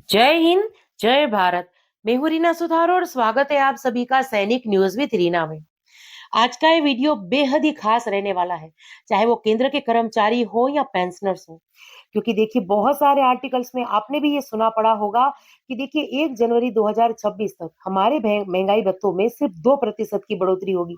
जय हिंद, जय भारत। मैं हूं रीना सुथार और स्वागत है आप सभी का सैनिक न्यूज विद रीना में। आज का ये वीडियो बेहद ही खास रहने वाला है, चाहे वो केंद्र के कर्मचारी हो या पेंशनर्स हो। क्योंकि देखिए बहुत सारे आर्टिकल्स में आपने भी ये सुना पड़ा होगा कि देखिए 1 जनवरी 2026 तक हमारे महंगाई भत्तों में सिर्फ 2% की बढ़ोतरी होगी।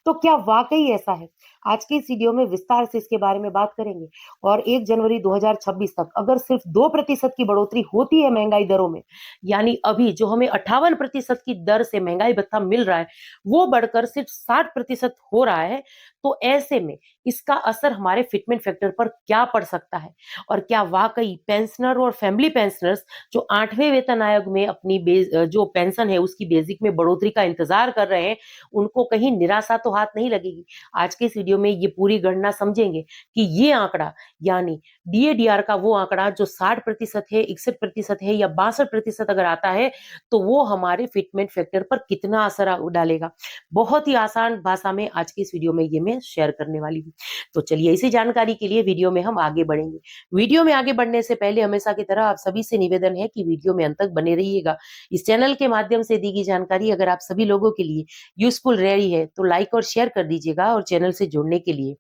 तो क्या वाकई ऐसा है? आज की इस वीडियो में विस्तार से इसके बारे में बात करेंगे। और 1 जनवरी 2026 तक अगर सिर्फ 2% की बढ़ोतरी होती है महंगाई दरों में, यानी अभी जो हमें 58% की दर से महंगाई भत्ता मिल रहा है, वो बढ़कर सिर्फ 60% हो रहा है, तो ऐसे में इसका असर हमारे फिटमेंट फैक्टर पर क्या पड़ सकता है? और क्या वाकई पेंशनर और फैमिली पेंशनर्स जो 8वें वेतन आयोग में अपनी जो पेंशन है उसकी बेसिक में बढ़ोतरी का इंतजार कर रहे हैं, उनको कहीं निराशा तो हाथ नहीं लगेगी? आज के इस वीडियो में ये पूरी गणना समझेंगे कि ये आंकड़ा यानी डीएडीआर का वो आंकड़ा जो 60% है, 61% है या 62% अगर आता है, तो वो हमारे फिटमेंट फैक्टर पर कितना असर डालेगा। बहुत ही आसान भाषा में आज की इस वीडियो में ये मैं शेयर करने वाली हूँ। तो चलिए इसी जानकारी के लिए वीडियो में हम आगे बढ़ेंगे। वीडियो में आगे बढ़ने से पहले हमेशा की तरह आप सभी से निवेदन है कि वीडियो में अंत तक बने रहिएगा। इस चैनल के माध्यम से दी गई जानकारी अगर आप सभी लोगों के लिए यूजफुल रही है तो लाइक और शेयर कर दीजिएगा। और चैनल से जुड़ने के लिए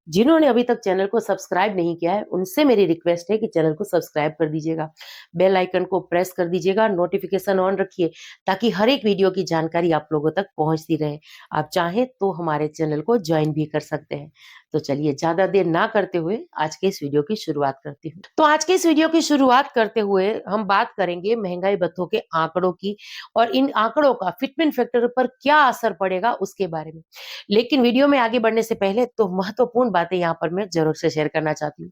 जिन्होंने अभी तक चैनल को सब्सक्राइब नहीं किया है, उनसे मेरी रिक्वेस्ट है कि चैनल को सब्सक्राइब कर दीजिएगा। बेल आइकन को प्रेस कर दीजिएगा, नोटिफिकेशन ऑन रखिए ताकि हर एक वीडियो की जानकारी आप लोगों तक पहुंचती रहे। आप चाहें तो हमारे चैनल को ज्वाइन भी कर सकते हैं। तो चलिए ज्यादा देर ना करते हुए आज के इस वीडियो की शुरुआत करती हूँ। तो आज के इस वीडियो की शुरुआत करते हुए हम बात करेंगे महंगाई भत्तों के आंकड़ों की और इन आंकड़ों का फिटमेंट फैक्टर पर क्या असर पड़ेगा उसके बारे में। लेकिन वीडियो में आगे बढ़ने से पहले तो महत्वपूर्ण बातें यहाँ पर मैं जरूर से शेयर करना चाहती हूँ।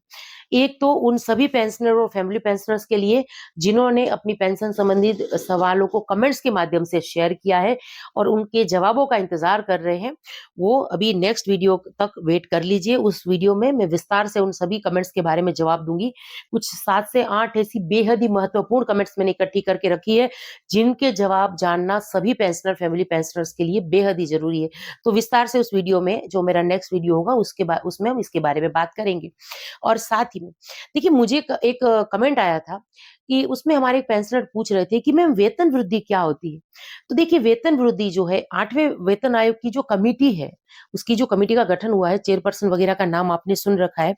एक तो उन सभी पेंशनर और फैमिली पेंशनर्स के लिए जिन्होंने अपनी पेंशन संबंधित सवालों को कमेंट्स के माध्यम से शेयर किया है और उनके जवाबों का इंतजार कर रहे हैं, वो अभी नेक्स्ट वीडियो तक वेट कर लीजिए। उस वीडियो में मैं विस्तार से उन सभी कमेंट्स के बारे में जवाब दूंगी। कुछ 7 से 8 ऐसी बेहद ही महत्वपूर्ण कमेंट्स मैंने इकट्ठी करके रखी है, जिनके जवाब जानना सभी पेंशनर फैमिली पेंशनर्स के लिए बेहद ही जरूरी है। तो विस्तार से उस वीडियो में जो मेरा नेक्स्ट वीडियो होगा उसके बाद उसमें हम इसके बारे में बात करेंगे। और साथ ही में देखिए मुझे एक कमेंट आया था कि उसमें हमारे एक पेंशनर पूछ रहे थे कि मैम वेतन वृद्धि क्या होती है? तो देखिए वेतन वृद्धि जो है 8वें वेतन आयोग की जो कमिटी है, उसकी जो कमिटी का गठन हुआ है, चेयरपर्सन वगैरह का नाम आपने सुन रखा है।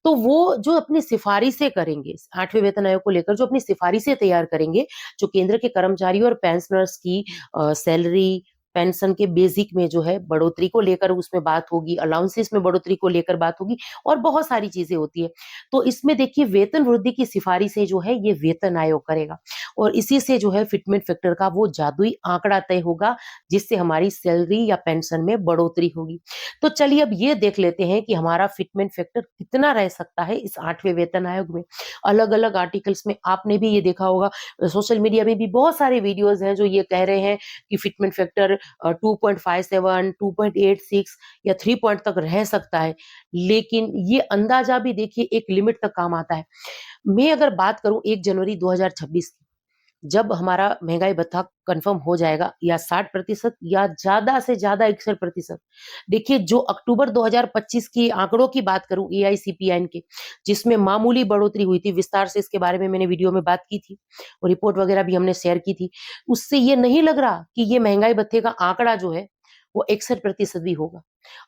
तो वो जो अपनी सिफारिशें करेंगे 8वें वेतन आयोग को लेकर जो अपनी सिफारिशें तैयार करेंगे, जो केंद्र के कर्मचारी और पेंशनर्स की सैलरी पेंशन के बेसिक में जो है बढ़ोतरी को लेकर उसमें बात होगी, अलाउंसेस में बढ़ोतरी को लेकर बात होगी और बहुत सारी चीजें होती है। तो इसमें देखिए वेतन वृद्धि की सिफारिशें जो है ये वेतन आयोग करेगा और इसी से जो है फिटमेंट फैक्टर का वो जादुई आंकड़ा तय होगा, जिससे हमारी सैलरी या पेंशन में बढ़ोतरी होगी। तो चलिए अब ये देख लेते हैं कि हमारा फिटमेंट फैक्टर कितना रह सकता है इस 8वें वेतन आयोग में। अलग अलग आर्टिकल्स में आपने भी ये देखा होगा, सोशल मीडिया में भी बहुत सारे वीडियोज हैं जो ये कह रहे हैं कि फिटमेंट फैक्टर 2.57, 2.86 या 3 पॉइंट तक रह सकता है। लेकिन ये अंदाजा भी देखिए एक लिमिट तक काम आता है। मैं अगर बात करूं 1 जनवरी 2026 की, जब हमारा महंगाई भत्ता कंफर्म हो जाएगा या 60% या ज्यादा से ज्यादा 61%। देखिए जो अक्टूबर 2025 की आंकड़ों की बात करूं एआईसीपीआई के, जिसमें मामूली बढ़ोतरी हुई थी, विस्तार से इसके बारे में मैंने वीडियो में बात की थी और रिपोर्ट वगैरह भी हमने शेयर की थी। उससे ये नहीं लग रहा कि ये महंगाई भत्ते का आंकड़ा जो है वो 61% भी होगा।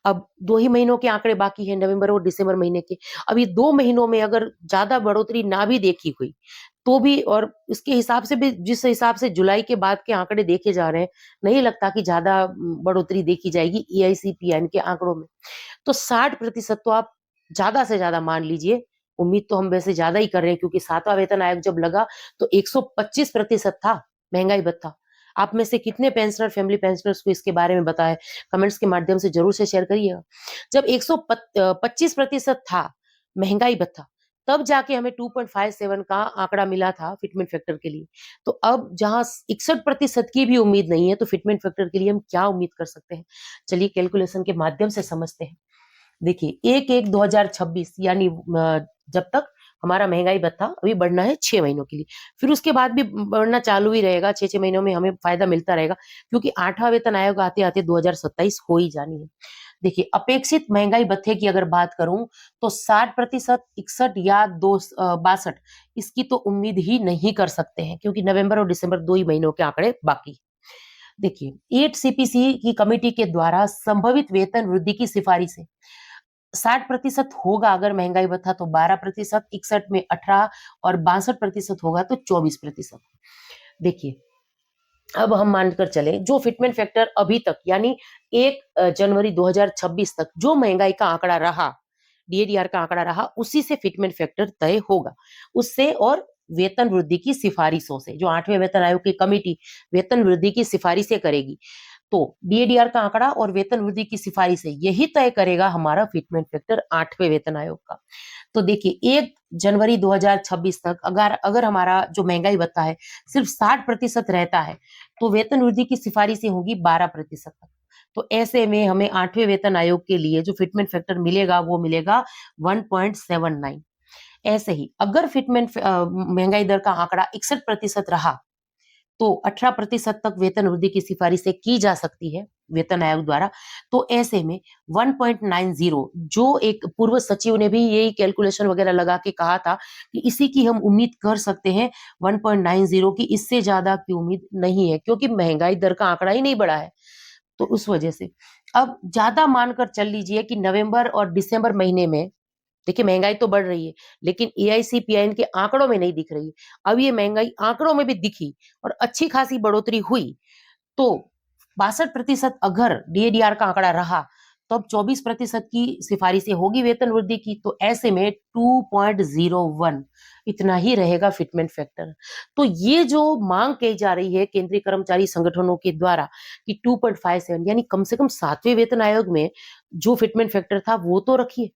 अब 2 ही महीनों के आंकड़े बाकी हैं, नवंबर और दिसंबर महीने के। अब ये 2 महीनों में अगर ज्यादा बढ़ोतरी ना भी देखी हुई तो भी, और इसके हिसाब से भी जिस हिसाब से जुलाई के बाद के आंकड़े देखे जा रहे हैं, नहीं लगता कि ज्यादा बढ़ोतरी देखी जाएगी एआईसीपीआई के आंकड़ों में। तो 60% तो आप ज्यादा से ज्यादा मान लीजिए। उम्मीद तो हम वैसे ज्यादा ही कर रहे हैं क्योंकि 7वां वेतन आयोग जब लगा तो 125% था महंगाई भत्ता। आप में से कितने पेंशनर फैमिली पेंशनर्स को इसके बारे में बताए, कमेंट्स के माध्यम से जरूर से शेयर करिएगा। जब 125% था महंगाई भत्ता, तब जाके हमें 2.57 का आंकड़ा मिला था फिटमेंट फैक्टर के लिए। तो अब जहां 61% की भी उम्मीद नहीं है, तो फिटमेंट फैक्टर के लिए हम क्या उम्मीद कर सकते हैं? चलिए कैलकुलेशन के माध्यम से समझते हैं। देखिए 1/1/2026 यानी जब तक हमारा महंगाई भत्ता अभी बढ़ना है 6 महीनों के लिए, फिर उसके बाद भी बढ़ना चालू ही रहेगा। 6-6 महीनों में हमें फायदा मिलता रहेगा क्योंकि 8वां वेतन आयोग आते आते 2027 हो ही जानी है। देखिए, अपेक्षित महंगाई भत्ते की अगर बात करूं तो 60%, 61 या 62 इसकी तो उम्मीद ही नहीं कर सकते हैं, क्योंकि नवंबर और दिसंबर 2 ही महीनों के आंकड़े बाकी। देखिए, 8 सीपीसी की कमेटी के द्वारा संभवित वेतन वृद्धि की सिफारिश है। 60% होगा अगर महंगाई भत्ता तो 12%, 61 में 18 और 62% होगा तो 24%। देखिए, अब हम मानकर चले जो फिटमेंट फैक्टर अभी तक यानी 1 जनवरी 2026 तक जो महंगाई का आंकड़ा रहा, डीएडीआर का आंकड़ा रहा, उसी से फिटमेंट फैक्टर तय होगा। उससे और वेतन वृद्धि की सिफारिशों से, जो 8वें वेतन आयोग की कमेटी वेतन वृद्धि की सिफारिशें करेगी, तो डीएडीआर का आंकड़ा और वेतन वृद्धि की सिफारिशें यही तय करेगा हमारा फिटमेंट फैक्टर 8वें वेतन आयोग का। तो देखिए, 1 जनवरी 2026 तक अगर अगर हमारा जो महंगाई भत्ता है सिर्फ 60% रहता है, तो वेतन वृद्धि की सिफारिशें होगी 12% तक। तो ऐसे में हमें 8वें वेतन आयोग के लिए जो फिटमेंट फैक्टर मिलेगा वो मिलेगा 1.79। ऐसे ही अगर महंगाई दर का आंकड़ा 61% रहा, तो 18% तक वेतन वृद्धि की सिफारिशें की जा सकती है वेतन आयोग द्वारा। तो ऐसे में 1.90, जो एक पूर्व सचिव ने भी यही कैलकुलेशन वगैरह लगा के कहा था कि इसी की हम उम्मीद कर सकते हैं, 1.90 की, इससे ज्यादा की उम्मीद नहीं है, क्योंकि महंगाई दर का आंकड़ा ही नहीं बढ़ा है। तो उस वजह से अब ज्यादा मानकर चल लीजिए कि नवंबर और दिसंबर महीने में, देखिए महंगाई तो बढ़ रही है, लेकिन एआईसीपीआईएन के आंकड़ों में नहीं दिख रही है। अब ये महंगाई आंकड़ों में भी दिखी और अच्छी खासी बढ़ोतरी हुई, तो 62% अगर डीएडीआर का आंकड़ा रहा, तो अब 24% की सिफारिशें होगी वेतन वृद्धि की, तो ऐसे में 2.01 इतना ही रहेगा फिटमेंट फैक्टर। तो ये जो मांग की जा रही है केंद्रीय कर्मचारी संगठनों के द्वारा कि 2.57 यानी कम से कम 7वें वेतन आयोग में जो फिटमेंट फैक्टर था वो तो रखिए,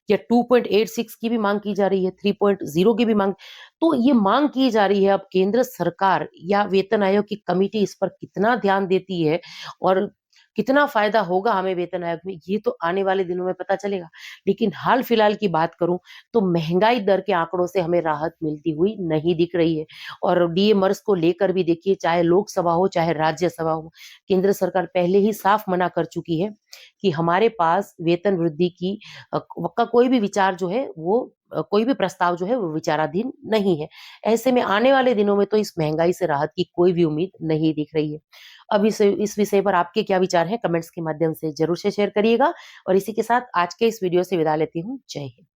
या 2.86 की भी मांग की जा रही है, 3.0 की भी मांग। तो ये मांग की जा रही है, अब केंद्र सरकार या वेतन आयोग की कमिटी इस पर कितना ध्यान देती है और कितना फायदा होगा हमें वेतन आयोग में, ये तो आने वाले दिनों में पता चलेगा। लेकिन हाल फिलहाल की बात करूं तो महंगाई दर के आंकड़ों से हमें राहत मिलती हुई नहीं दिख रही है। और डीए मर्स को लेकर भी देखिए, चाहे लोकसभा हो चाहे राज्यसभा हो, केंद्र सरकार पहले ही साफ मना कर चुकी है कि हमारे पास वेतन वृद्धि की का कोई भी विचार जो है वो कोई भी प्रस्ताव जो है वो विचाराधीन नहीं है। ऐसे में आने वाले दिनों में तो इस महंगाई से राहत की कोई भी उम्मीद नहीं दिख रही है। अब इस विषय पर आपके क्या विचार हैं? कमेंट्स के माध्यम से ज़रूर से शेयर करिएगा और इसी के साथ आज के इस वीडियो से विदा लेती हूँ। जय हिंद।